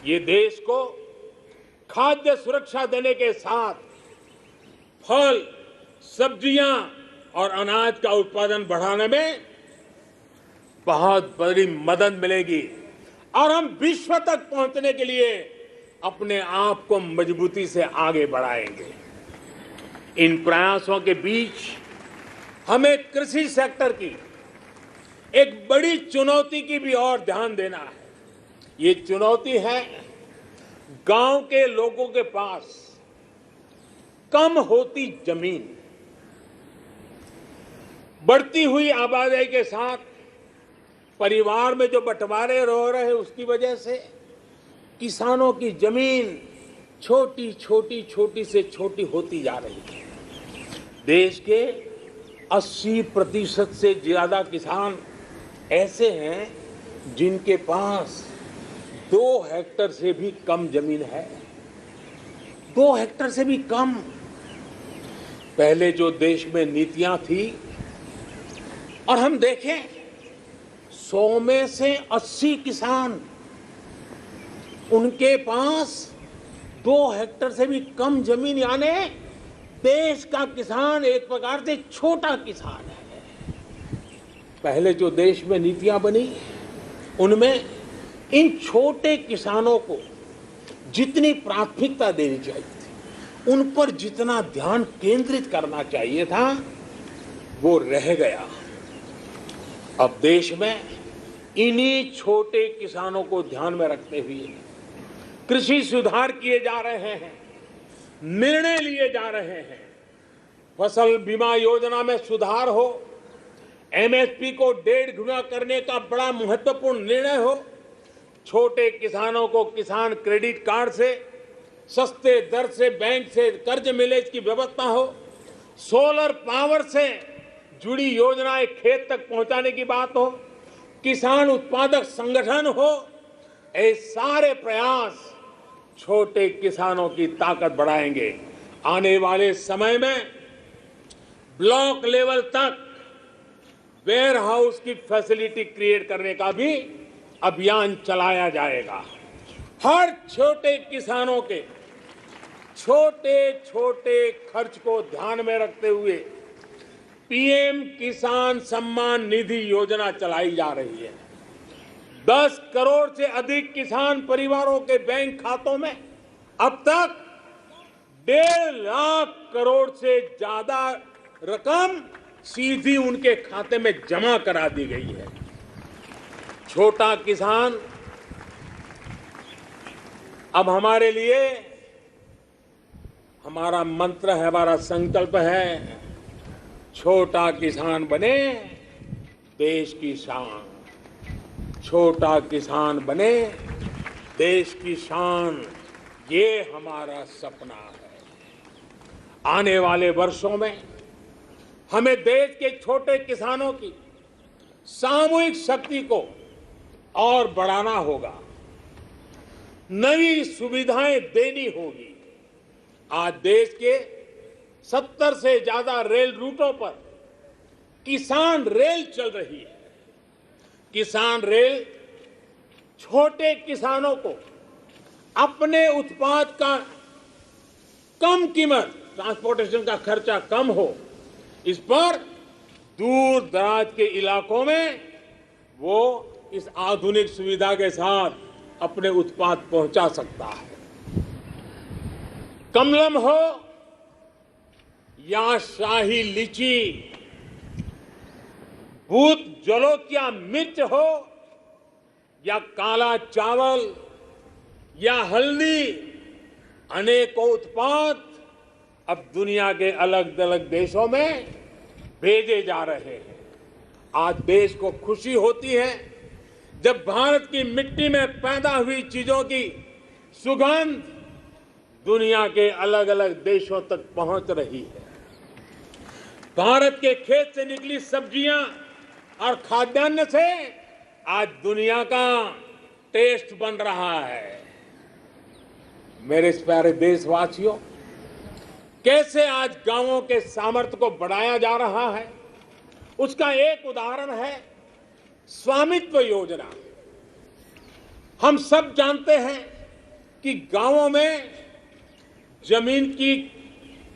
ये देश को खाद्य सुरक्षा देने के साथ फल, सब्जियां और अनाज का उत्पादन बढ़ाने में बहुत बड़ी मदद मिलेगी और हम विश्व तक पहुंचने के लिए अपने आप को मजबूती से आगे बढ़ाएंगे। इन प्रयासों के बीच हमें कृषि सेक्टर की एक बड़ी चुनौती की भी ओर ध्यान देना है। ये चुनौती है गांव के लोगों के पास कम होती जमीन। बढ़ती हुई आबादी के साथ परिवार में जो बंटवारे हो रहे हैं उसकी वजह से किसानों की जमीन छोटी छोटी छोटी से छोटी होती जा रही है। देश के 80% से ज्यादा किसान ऐसे हैं जिनके पास 2 हेक्टेयर से भी कम जमीन है। 2 हेक्टेयर से भी कम। पहले जो देश में नीतियां थी और हम देखें 100 में से 80 किसान उनके पास 2 हेक्टेयर से भी कम जमीन, यानी देश का किसान एक प्रकार से छोटा किसान है। पहले जो देश में नीतियां बनी उनमें इन छोटे किसानों को जितनी प्राथमिकता देनी चाहिए थी, उन पर जितना ध्यान केंद्रित करना चाहिए था, वो रह गया। अब देश में इन्हीं छोटे किसानों को ध्यान में रखते हुए कृषि सुधार किए जा रहे हैं, निर्णय लिए जा रहे हैं। फसल बीमा योजना में सुधार हो, एमएसपी को 1.5 गुना करने का बड़ा महत्वपूर्ण निर्णय हो, छोटे किसानों को किसान क्रेडिट कार्ड से सस्ते दर से बैंक से कर्ज मिले इसकी व्यवस्था हो, सोलर पावर से जुड़ी योजनाएं खेत तक पहुंचाने की बात हो, किसान उत्पादक संगठन हो, ये सारे प्रयास छोटे किसानों की ताकत बढ़ाएंगे। आने वाले समय में ब्लॉक लेवल तक वेयर हाउस की फैसिलिटी क्रिएट करने का भी अभियान चलाया जाएगा। हर छोटे किसानों के छोटे छोटे खर्च को ध्यान में रखते हुए पीएम किसान सम्मान निधि योजना चलाई जा रही है। 10 करोड़ से अधिक किसान परिवारों के बैंक खातों में अब तक 1.5 लाख करोड़ से ज्यादा रकम सीधी उनके खाते में जमा करा दी गई है। छोटा किसान अब हमारे लिए, हमारा मंत्र है, हमारा संकल्प है, छोटा किसान बने देश की शान। छोटा किसान बने देश की शान, ये हमारा सपना है। आने वाले वर्षों में हमें देश के छोटे किसानों की सामूहिक शक्ति को और बढ़ाना होगा, नई सुविधाएं देनी होगी। आज देश के 70 से ज्यादा रेल रूटों पर किसान रेल चल रही है। किसान रेल छोटे किसानों को अपने उत्पाद का कम कीमत, ट्रांसपोर्टेशन का खर्चा कम हो, इस पर दूर दराज के इलाकों में वो इस आधुनिक सुविधा के साथ अपने उत्पाद पहुंचा सकता है। कमलम हो या शाही लीची, भूत जलोकिया मिर्च हो या काला चावल या हल्दी, अनेकों उत्पाद अब दुनिया के अलग अलग देशों में भेजे जा रहे हैं। आज देश को खुशी होती है जब भारत की मिट्टी में पैदा हुई चीजों की सुगंध दुनिया के अलग अलग देशों तक पहुंच रही है। भारत के खेत से निकली सब्जियां और खाद्यान्न से आज दुनिया का टेस्ट बन रहा है। मेरे प्यारे देशवासियों, कैसे आज गांवों के सामर्थ्य को बढ़ाया जा रहा है, उसका एक उदाहरण है स्वामित्व योजना। हम सब जानते हैं कि गांवों में जमीन की